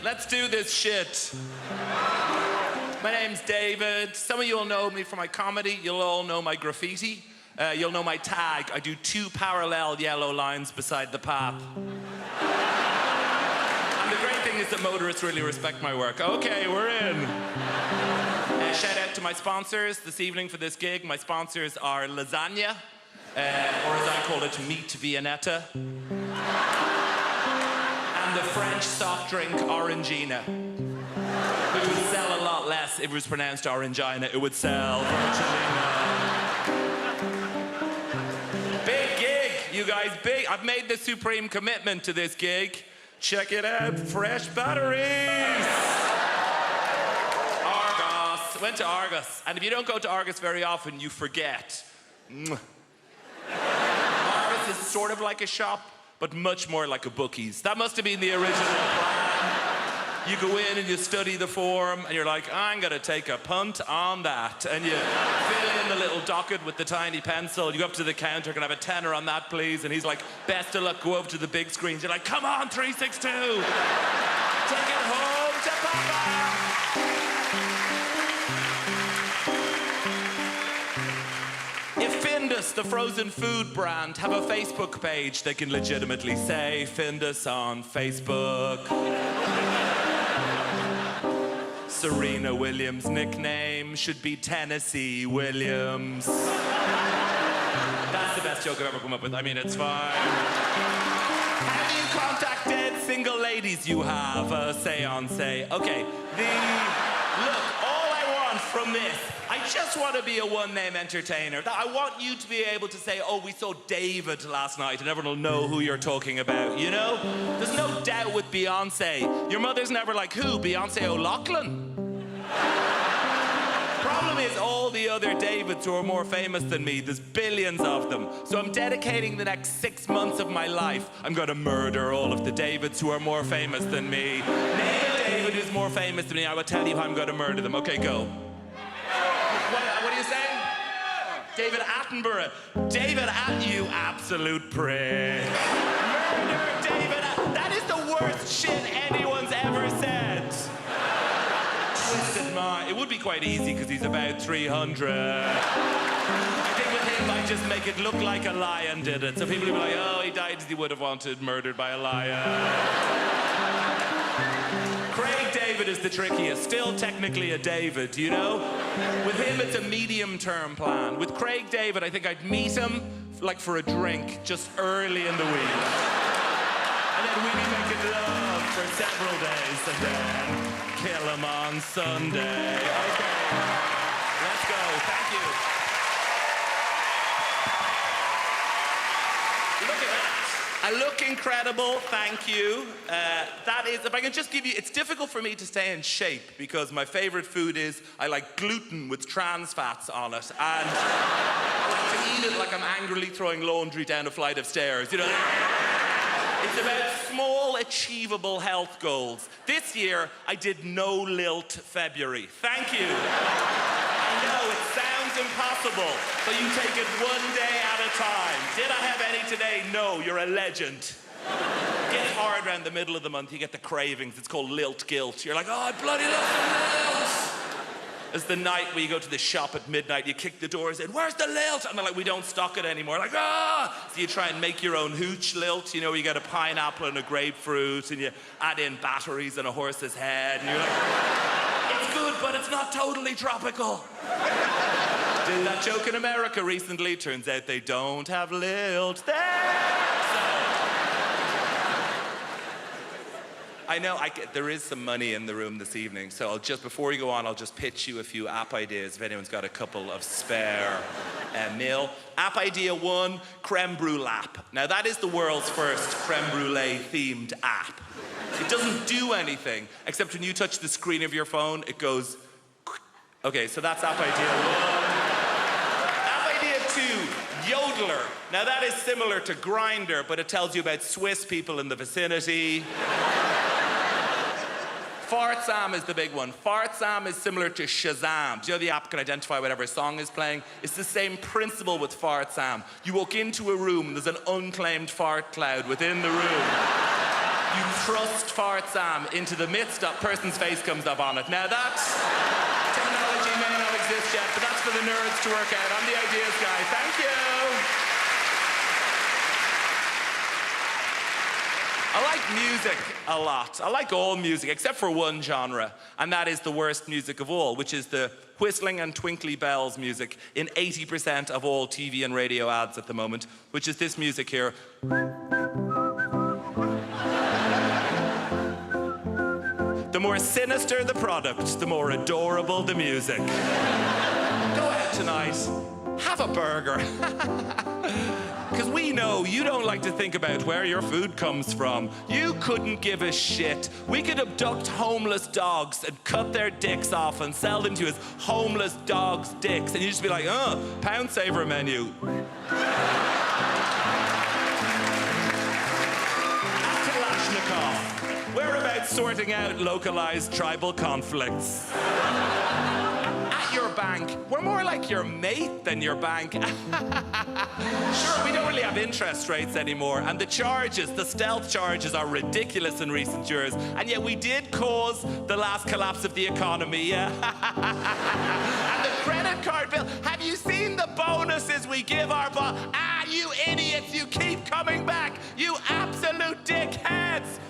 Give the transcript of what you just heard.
Let's do this shit. My name's David. Some of you will know me from my comedy. You'll all know my graffiti. You'll know my tag. I do 2 parallel yellow lines beside the path. And the great thing is that motorists really respect my work. Okay, we're in. Shout out to my sponsors this evening for this gig. My sponsors are lasagna, or as I call it, meat Viennetta. And the French soft drink Orangina, which would sell a lot less if it was pronounced Orangina. It would sell virtually none. Big gig, you guys, big. I've made the supreme commitment to this gig. Check it out, fresh batteries. Argos, went to Argos. And if you don't go to Argos very often, you forget. Argos is sort of like a shop, but much more like a bookies. That must have been the original plan. You go in and you study the form, and you're like, I'm gonna take a punt on that. And you fill in the little docket with the tiny pencil. You go up to the counter, can I have a tenner on that, please? And he's like, best of luck, go over to the big screens. You're like, come on, 362. Take it home to Papa. If Findus, the frozen food brand, have a Facebook page, they can legitimately say Findus on Facebook. Serena Williams' nickname should be Tennessee Williams. That's the best joke I've ever come up with. I mean, it's fine. How do you contact dead single ladies you have? Seance. Okay, look, all I want from this, I just want to be a one-name entertainer. I want you to be able to say, oh, we saw David last night, and everyone will know who you're talking about, you know? There's no doubt with Beyonce. Your mother's never like, who? Beyonce O'Loughlin? Problem is, all the other Davids who are more famous than me, there's billions of them. So I'm dedicating the next 6 months of my life. I'm gonna murder all of the Davids who are more famous than me. Name a David who's more famous than me, I will tell you how I'm gonna murder them. Okay, go. What are you saying? David Attenborough. David you absolute prick. Murder David that is the worst shit anyone's ever said. Twisted mind. It would be quite easy because he's about 300. I think with him, I just make it look like a lion did it. So people will be like, oh, he died as he would have wanted, murdered by a lion. Craig David is the trickiest. Still technically a David, you know? With him, it's a medium-term plan. With Craig David, I think I'd meet him, like for a drink, just early in the week. And then we'd be making love for several days, and then kill him on Sunday. Okay, let's go. Thank you. Look at that. I look incredible, thank you. That is, if I can just give you, it's difficult for me to stay in shape because my favorite food is, I like gluten with trans fats on it. And I like to eat it like I'm angrily throwing laundry down a flight of stairs, you know? It's about small, achievable health goals. This year, I did no Lilt February. Thank you. I know, it sounds impossible, but you take it one day at a time. Did I have any today? No, you're a legend. It gets hard around the middle of the month, you get the cravings. It's called Lilt guilt. You're like, oh, I bloody love the Lilt. It's the night where you go to the shop at midnight, you kick the door and say, where's the Lilt? And they're like, we don't stock it anymore. Like, ah! So you try and make your own hooch Lilt, you know, where you get a pineapple and a grapefruit and you add in batteries and a horse's head. And you're like, it's good, but it's not totally tropical. Did that joke in America recently. Turns out they don't have Lilt there. I know there is some money in the room this evening, so before we go on, I'll just pitch you a few app ideas if anyone's got a couple of spare mil. App idea 1, creme brulee app. Now that is the world's first creme brulee themed app. It doesn't do anything, except when you touch the screen of your phone, it goes, okay, so that's app idea 1. App idea 2, Yodeler. Now that is similar to Grindr, but it tells you about Swiss people in the vicinity. Fart Sam is the big one. Fart Sam is similar to Shazam. Do you know the app can identify whatever song is playing? It's the same principle with Fart Sam. You walk into a room, there's an unclaimed fart cloud within the room. You thrust fart Sam into the midst of person's face comes up on it. Now that technology may not exist yet, but that's for the nerds to work out. I'm the ideas guy. Thank you. I like music a lot. I like all music, except for one genre, and that is the worst music of all, which is the whistling and twinkly bells music in 80% of all TV and radio ads at the moment, which is this music here. The more sinister the product, the more adorable the music. Go out tonight, have a burger. Because we know you don't like to think about where your food comes from. You couldn't give a shit. We could abduct homeless dogs and cut their dicks off and sell them to you as homeless dogs' dicks. And you'd just be like, pound saver menu. At Kalashnikov, we're about sorting out localized tribal conflicts. Your bank, we're more like your mate than your bank. Sure, we don't really have interest rates anymore, and the charges, the stealth charges, are ridiculous in recent years, and yet we did cause the last collapse of the economy. And the credit card bill, have you seen the bonuses we give our boss? You idiots, you keep coming back, you absolute dickheads.